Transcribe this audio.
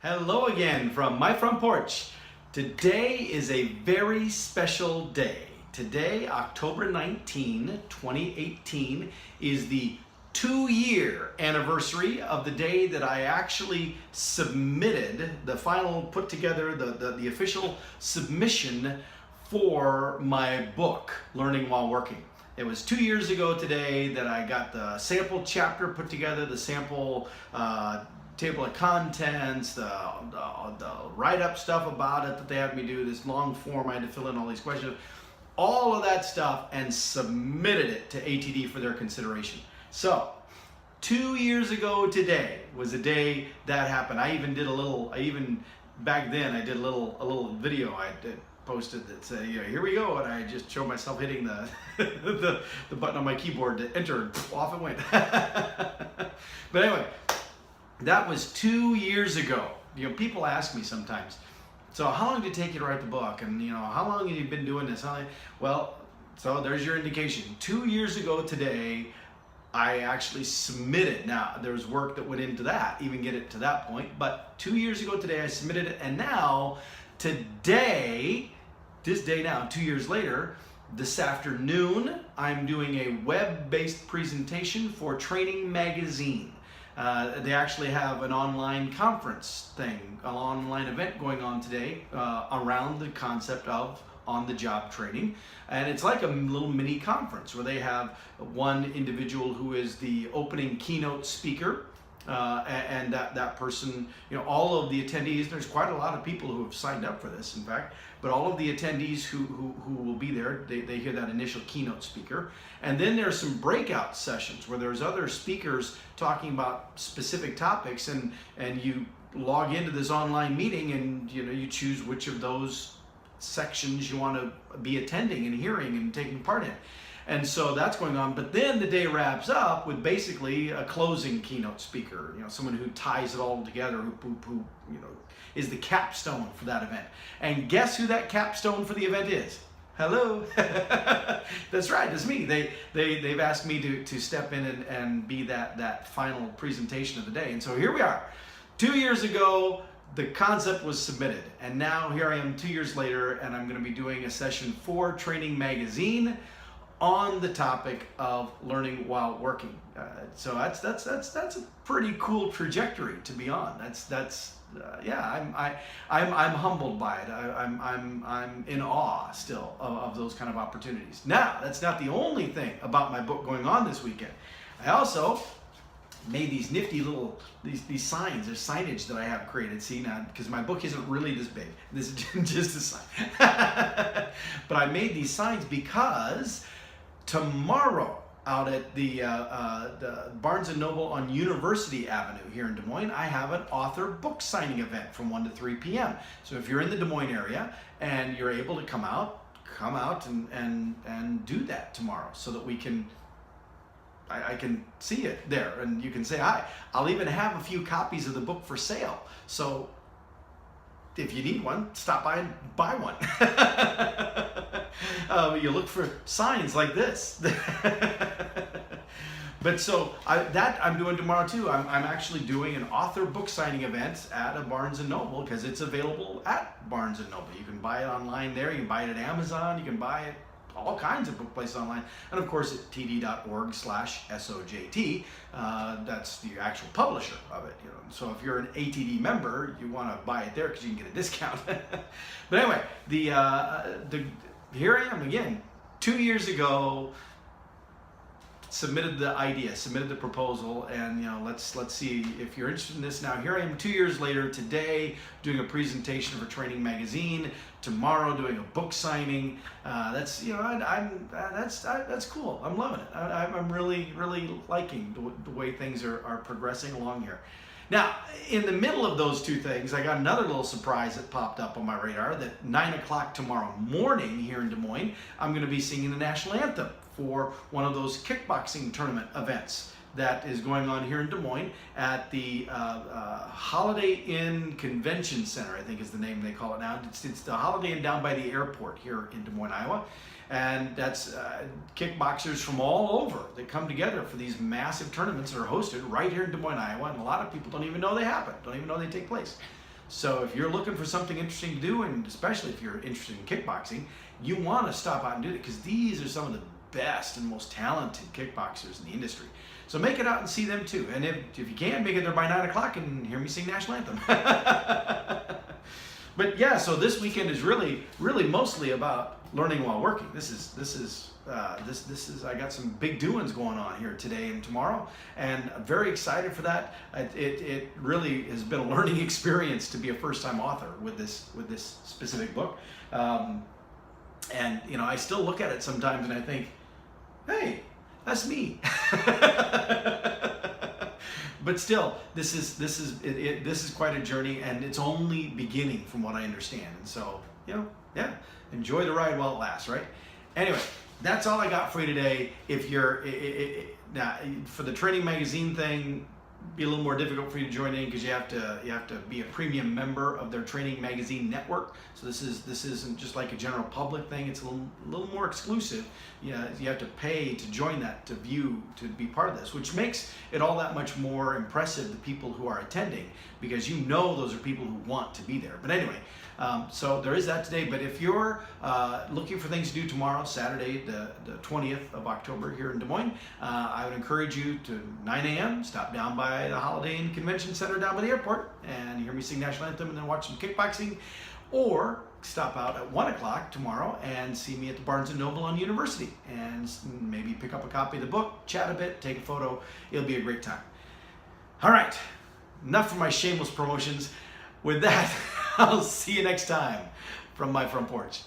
Hello again from my front porch. Today is a very special day. Today, October 19, 2018, is the 2-year anniversary of the day that I actually submitted the final, put together the official submission for my book, Learning While Working. It was 2 years ago today that I got the sample chapter put together, the sample table of contents, the write-up stuff about it that they had me do, this long form I had to fill in all these questions, all of that stuff, and submitted it to ATD for their consideration. So 2 years ago today was the day that happened. I even did back then I did a little video I did posted that said, you know, here we go, and I just showed myself hitting the the button on my keyboard to enter, and off it went. But anyway, that was 2 years ago. You know, people ask me sometimes, so how long did it take you to write the book? And you know, how long have you been doing this? Well, so there's your indication. 2 years ago today, I actually submitted. Now, there's work that went into that, even get it to that point, but 2 years ago today, I submitted it, and now, today, this day now, 2 years later, this afternoon, I'm doing a web-based presentation for Training Magazine. They actually have an online conference thing, an online event going on today around the concept of on-the-job training. And it's like a little mini conference where they have one individual who is the opening keynote speaker, and that person, you know, all of the attendees, there's quite a lot of people who have signed up for this, in fact, but all of the attendees who will be there, they hear that initial keynote speaker. And then there's some breakout sessions where there's other speakers talking about specific topics, and you log into this online meeting, and you know, you choose which of those sections you want to be attending and hearing and taking part in. And so that's going on, but then the day wraps up with basically a closing keynote speaker, you know, someone who ties it all together, who you know, is the capstone for that event. And guess who that capstone for the event is? Hello. That's right, it's me. They've asked me to step in and be that final presentation of the day. And so here we are. 2 years ago, the concept was submitted, and now here I am 2 years later, and I'm going to be doing a session for Training Magazine on the topic of learning while working. So that's a pretty cool trajectory to be on. Yeah, I'm humbled by it. I'm in awe still of those kind of opportunities. Now, that's not the only thing about my book going on this weekend. I also made these nifty little these signs. There's signage that I have created. See now, because my book isn't really this big. This is just a sign. But I made these signs because tomorrow, out at the Barnes & Noble on University Avenue here in Des Moines, I have an author book signing event from 1 to 3 p.m. So if you're in the Des Moines area and you're able to come out and do that tomorrow, so that we can, I can see it there and you can say hi. I'll even have a few copies of the book for sale. So if you need one, stop by and buy one. You look for signs like this. But so that I'm doing tomorrow too. I'm actually doing an author book signing event at a Barnes & Noble, because it's available at Barnes & Noble. You can buy it online there. You can buy it at Amazon. You can buy it all kinds of book places online, and of course at td.org/SOJT. That's the actual publisher of it. You know, so if you're an ATD member, you want to buy it there because you can get a discount. But anyway, here I am again, 2 years ago. Submitted the idea, submitted the proposal, and you know, let's see if you're interested in this. Now here I am 2 years later today, doing a presentation for Training Magazine. Tomorrow doing a book signing. That's, you know, that's cool. I'm loving it. I'm really liking the way things are progressing along here. Now, in the middle of those two things, I got another little surprise that popped up on my radar, that 9 o'clock tomorrow morning here in Des Moines, I'm going to be singing the national anthem for one of those kickboxing tournament events that is going on here in Des Moines at the Holiday Inn Convention Center, I think is the name they call it now. It's the Holiday Inn down by the airport here in Des Moines, Iowa. And that's kickboxers from all over that come together for these massive tournaments that are hosted right here in Des Moines, Iowa. And a lot of people don't even know they happen, don't even know they take place. So if you're looking for something interesting to do, and especially if you're interested in kickboxing, you want to stop out and do it, because these are some of the best and most talented kickboxers in the industry. So make it out and see them too. And if you can, make it there by 9 o'clock and hear me sing National Anthem. But yeah, so this weekend is really mostly about learning while working. This is I got some big doings going on here today and tomorrow, and I'm very excited for that. It really has been a learning experience to be a first-time author with this specific book. And you know, I still look at it sometimes and I think, hey, that's me. But still, this is quite a journey, and it's only beginning from what I understand. And so, you know, yeah, enjoy the ride while it lasts, right? Anyway, that's all I got for you today. If you're now for the training magazine thing, be a little more difficult for you to join in, because you have to be a premium member of their training magazine network. So this isn't just like a general public thing. It's a little more exclusive. Yeah, you have to pay to join that, to be part of this, which makes it all that much more impressive to people who are attending, because you know those are people who want to be there. But anyway, so there is that today. But if you're looking for things to do tomorrow, Saturday, the 20th of October here in Des Moines, I would encourage you to 9 a.m. stop down by the Holiday Inn Convention Center down by the airport and hear me sing National Anthem and then watch some kickboxing, or stop out at 1 o'clock tomorrow and see me at the Barnes & Noble on University, and maybe pick up a copy of the book, chat a bit, take a photo. It'll be a great time. All right, enough of my shameless promotions. With that, I'll see you next time from my front porch.